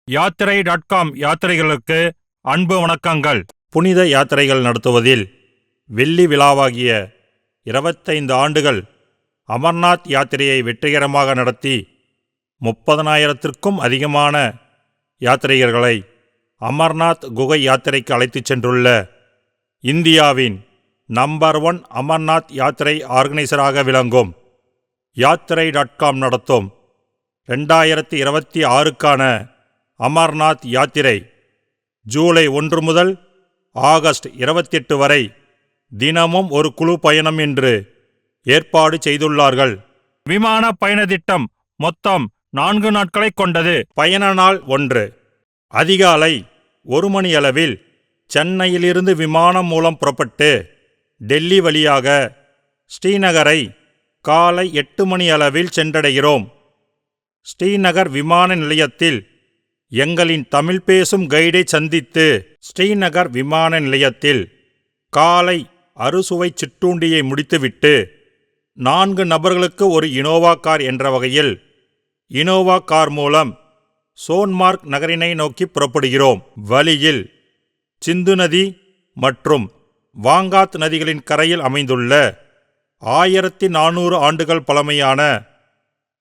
யாத்திரை.com யாத்திரைகளுக்கு அன்பு வணக்கங்கள். புனித யாத்திரைகள் நடத்துவதில் வெள்ளி விழாவாகிய 25 ஆண்டுகள் அமர்நாத் யாத்திரையை வெற்றிகரமாக நடத்தி 30,000த்திற்கும் அதிகமான யாத்திரிகர்களை அமர்நாத் குகை யாத்திரைக்கு அழைத்துச் சென்றுள்ள இந்தியாவின் நம்பர் 1 அமர்நாத் யாத்திரை ஆர்கனைசராக விளங்கும் யாத்திரை.com நடத்தும் 2026க்கான அமர்நாத் யாத்திரை ஜூலை 1 முதல் ஆகஸ்ட் 28 வரை தினமும் ஒரு குழு பயணம் என்று ஏற்பாடு செய்துள்ளார்கள். விமான பயண திட்டம் மொத்தம் 4 நாட்களை கொண்டது. பயண நாள் 1 அதிகாலை 1 மணியளவில் சென்னையிலிருந்து விமானம் மூலம் புறப்பட்டு டெல்லி வழியாக ஸ்ரீநகரை காலை 8 மணியளவில் சென்றடைகிறோம். ஸ்ரீநகர் விமான நிலையத்தில் எங்களின் தமிழ் பேசும் கைடை சந்தித்து ஸ்ரீநகர் விமான நிலையத்தில் காலை அறுசுவை சிற்றுண்டியை முடித்துவிட்டு 4 நபர்களுக்கு ஒரு இனோவா கார் என்ற வகையில் இனோவா கார் மூலம் சோன்மார்க் நகரினை நோக்கி புறப்படுகிறோம். வழியில் சிந்து நதி மற்றும் வாங்காத் நதிகளின் கரையில் அமைந்துள்ள 1400 ஆண்டுகள் பழமையான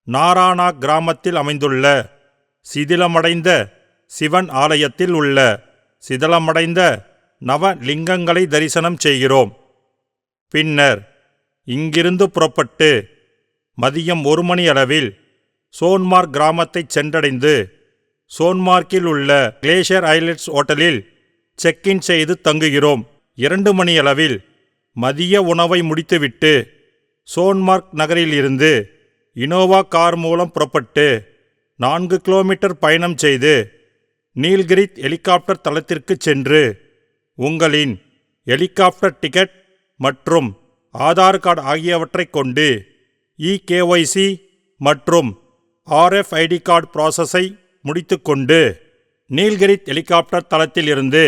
நாரானா கிராமத்தில் அமைந்துள்ள சிதிலமடைந்த சிவன் ஆலயத்தில் உள்ள சிதிலமடைந்த நவலிங்கங்களை தரிசனம் செய்கிறோம். பின்னர் இங்கிருந்து புறப்பட்டு மதியம் 1 மணி அளவில் சோன்மார்க் கிராமத்தை சென்றடைந்து சோன்மார்க்கில் உள்ள கிளேசியர் ஐலட்ஸ் ஹோட்டலில் செக்இன் செய்து தங்குகிறோம். 2 மணியளவில் மதிய உணவை முடித்துவிட்டு சோன்மார்க் நகரில் இருந்து இனோவா கார் மூலம் புறப்பட்டு 4 கிலோமீட்டர் பயணம் செய்து நீல்கிரித் ஹெலிகாப்டர் தளத்திற்கு சென்று உங்களின் ஹெலிகாப்டர் டிக்கெட் மற்றும் ஆதார் கார்டு ஆகியவற்றை கொண்டு EKYC மற்றும் RFID கார்டு ப்ராசஸை முடித்துக்கொண்டு நீல்கிரித் ஹெலிகாப்டர் தளத்தில் இருந்து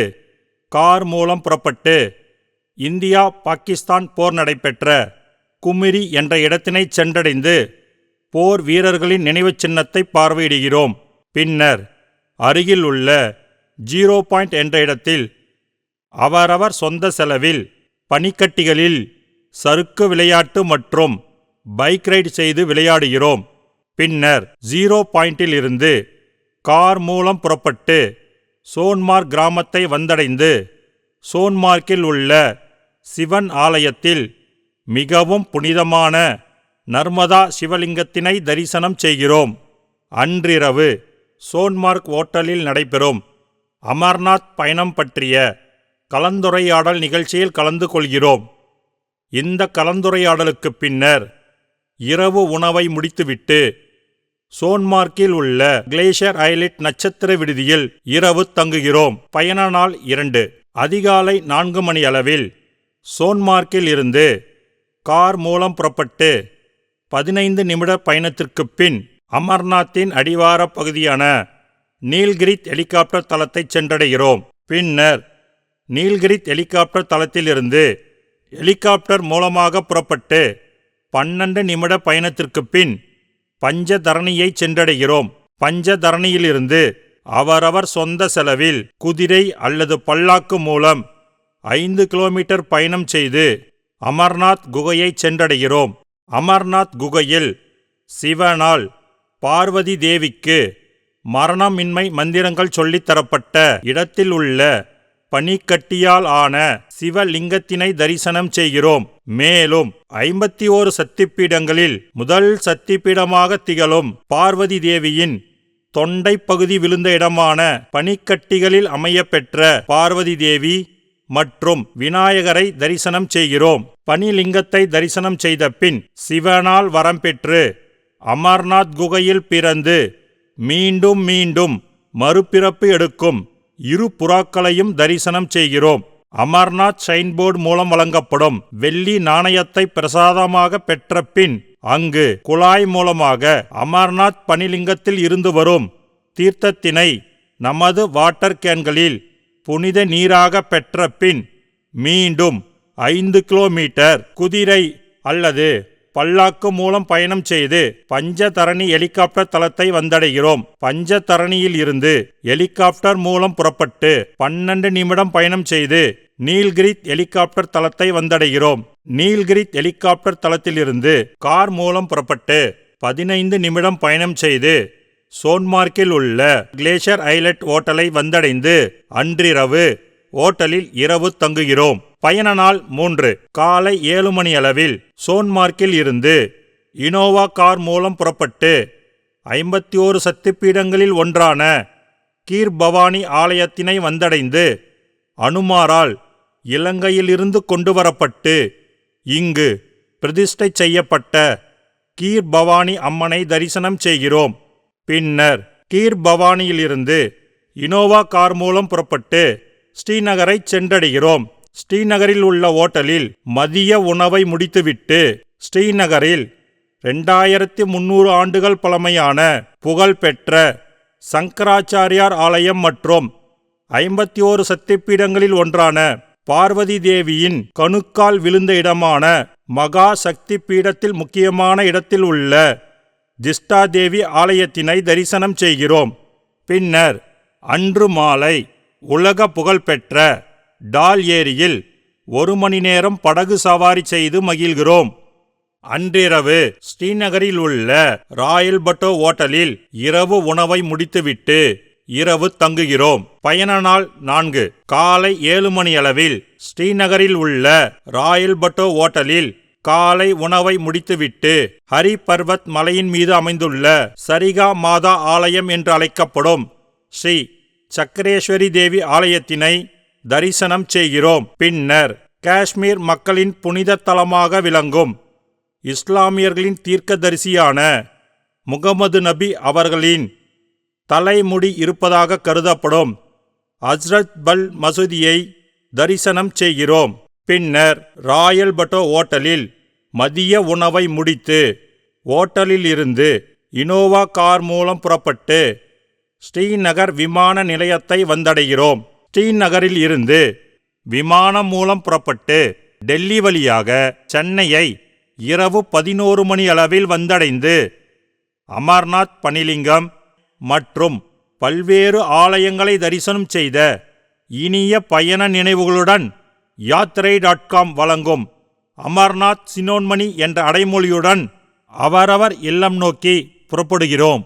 கார் மூலம் புறப்பட்டு இந்தியா பாகிஸ்தான் போர் நடைபெற்ற குமிரி என்ற இடத்தினை சென்றடைந்து போர் வீரர்களின் நினைவு சின்னத்தை பார்வையிடுகிறோம். பின்னர் அருகில் உள்ள 0 பாயிண்ட் என்ற இடத்தில் அவரவர் சொந்த செலவில் பனிக்கட்டிகளில் சறுக்கு விளையாட்டு மற்றும் பைக் ரைடு செய்து விளையாடுகிறோம். பின்னர் 0 பாயிண்டில் இருந்து கார் மூலம் புறப்பட்டு சோன்மார்க் கிராமத்தை வந்தடைந்து சோன்மார்க்கில் உள்ள சிவன் ஆலயத்தில் மிகவும் புனிதமான நர்மதா சிவலிங்கத்தினை தரிசனம் செய்கிறோம். அன்றிரவு சோன்மார்க் ஹோட்டலில் நடைபெறும் அமர்நாத் பயணம் பற்றிய கலந்துரையாடல் நிகழ்ச்சியில் கலந்து கொள்கிறோம். இந்த கலந்துரையாடலுக்கு பின்னர் இரவு உணவை முடித்துவிட்டு சோன்மார்க்கில் உள்ள கிளேசியர் ஐலட் நட்சத்திர விடுதியில் இரவு தங்குகிறோம். பயண நாள் 2 அதிகாலை 4 மணி அளவில் சோன்மார்க்கில் இருந்து கார் மூலம் புறப்பட்டு 15 நிமிட பயணத்திற்கு பின் அமர்நாத்தின் அடிவார பகுதியான நீல்கிரித் ஹெலிகாப்டர் தளத்தை சென்றடைகிறோம். பின்னர் நீல்கிரித் ஹெலிகாப்டர் தளத்திலிருந்து ஹெலிகாப்டர் மூலமாக புறப்பட்டு 12 நிமிட பயணத்திற்கு பின் பஞ்சதரணியை சென்றடைகிறோம். பஞ்சதரணியிலிருந்து அவரவர் சொந்த செலவில் குதிரை அல்லது பல்லாக்கு மூலம் 5 கிலோமீட்டர் பயணம் செய்து அமர்நாத் குகையை சென்றடைகிறோம். அமர்நாத் குகையில் சிவனால் பார்வதி தேவிக்கு மரணமின்மை மந்திரங்கள் சொல்லித்தரப்பட்ட இடத்தில் உள்ள பனிக்கட்டியால் ஆன சிவலிங்கத்தினை தரிசனம் செய்கிறோம். மேலும் 51 சக்திபீடங்களில் முதல் சக்திபீடமாக திகழும் பார்வதி தேவியின் தொண்டை பகுதி விழுந்த இடமான பனிக்கட்டிகளில் அமையப்பெற்ற பார்வதி தேவி மற்றும் விநாயகரை தரிசனம் செய்கிறோம். பனிலிங்கத்தை தரிசனம் செய்த பின் சிவனால் வரம் பெற்று அமர்நாத் குகையில் பிறந்து மீண்டும் மீண்டும் மறுபிறப்பு எடுக்கும் 2 புறாக்களையும் தரிசனம் செய்கிறோம். அமர்நாத் ஷைன் போர்டு மூலம் வழங்கப்படும் வெள்ளி நாணயத்தை பிரசாதமாக பெற்ற பின் அங்கு குழாய் மூலமாக அமர்நாத் பனிலிங்கத்தில் இருந்து வரும் தீர்த்தத்தினை நமது வாட்டர் கேன்களில் புனித நீராக பெற்ற பின் மீண்டும் 5 கிலோமீட்டர் குதிரை அல்லது பல்லாக்கு மூலம் பயணம் செய்து பஞ்சதரணி ஹெலிகாப்டர் தளத்தை வந்தடைகிறோம். பஞ்சதரணியில் இருந்து ஹெலிகாப்டர் மூலம் புறப்பட்டு 12 நிமிடம் பயணம் செய்து நீல்கிரித் ஹெலிகாப்டர் தளத்தை வந்தடைகிறோம். நீல்கிரித் ஹெலிகாப்டர் தளத்திலிருந்து கார் மூலம் புறப்பட்டு 15 நிமிடம் பயணம் செய்து சோன்மார்க்கில் உள்ள கிளேசியர் ஐலட் ஓட்டலை வந்தடைந்து அன்றிரவு ஓட்டலில் இரவு தங்குகிறோம். பயண நாள் 3. காலை 7 மணி அளவில் சோன்மார்க்கில் இருந்து இனோவா கார் மூலம் புறப்பட்டு 51 சக்தி பீடங்களில் ஒன்றான கீர் பவானி ஆலயத்தினை வந்தடைந்து அனுமாரால் இலங்கையிலிருந்து கொண்டுவரப்பட்டு இங்கு பிரதிஷ்டை செய்யப்பட்ட கீர் பவானி அம்மனை தரிசனம் செய்கிறோம். பின்னர் கீர் பவானியிலிருந்து இனோவா கார் மூலம் புறப்பட்டு ஸ்ரீநகரை சென்றடைகிறோம். ஸ்ரீநகரில் உள்ள ஓட்டலில் மதிய உணவை முடித்துவிட்டு ஸ்ரீநகரில் 2300 ஆண்டுகள் பழமையான புகழ்பெற்ற சங்கராச்சாரியார் ஆலயம் மற்றும் 51 சக்தி பீடங்களில் ஒன்றான பார்வதி தேவியின் கணுக்கால் விழுந்த இடமான மகா சக்தி பீடத்தில் முக்கியமான இடத்தில் உள்ள ஜிஷ்டாதேவி ஆலயத்தினை தரிசனம் செய்கிறோம். பின்னர் அன்று மாலை உலக புகழ்பெற்ற டால் ஏரியில் 1 மணி நேரம் படகு சவாரி செய்து மகிழ்கிறோம். அன்றிரவு ஸ்ரீநகரில் உள்ள ராயல் பட்டோ ஓட்டலில் இரவு உணவை முடித்துவிட்டு இரவு தங்குகிறோம். பயண நாள் 4. காலை 7 மணி அளவில் ஸ்ரீநகரில் உள்ள ராயல் பட்டோ ஓட்டலில் காலை உணவை முடித்துவிட்டு ஹரி பர்வத் மலையின் மீது அமைந்துள்ள சரிகா மாதா ஆலயம் என்று அழைக்கப்படும் ஸ்ரீ சக்கரேஸ்வரி தேவி ஆலயத்தினை தரிசனம் செய்கிறோம். பின்னர் காஷ்மீர் மக்களின் புனித தலமாக விளங்கும் இஸ்லாமியர்களின் தீர்க்கதரிசியான முகமது நபி அவர்களின் தலைமுடி இருப்பதாக கருதப்படும் ஹஜ்ரத் பல் மசூதியை தரிசனம் செய்கிறோம். பின்னர் ராயல் பட்டோ ஓட்டலில் மதிய உணவை முடித்து ஓட்டலில் இருந்து இனோவா கார் மூலம் புறப்பட்டு ஸ்ரீநகர் விமான நிலையத்தை வந்தடைகிறோம். ஸ்ரீநகரில் இருந்து விமானம் மூலம் புறப்பட்டு டெல்லி வழியாக சென்னையை இரவு 11 மணி அளவில் வந்தடைந்து அமர்நாத் பனிலிங்கம் மற்றும் பல்வேறு ஆலயங்களை தரிசனம் செய்த இனிய பயண நினைவுகளுடன் யாத்திரை.com வழங்கும் அமர்நாத் சினோன்மணி என்ற அடைமொழியுடன் அவரவர் இல்லம் நோக்கி புறப்படுகிறோம்.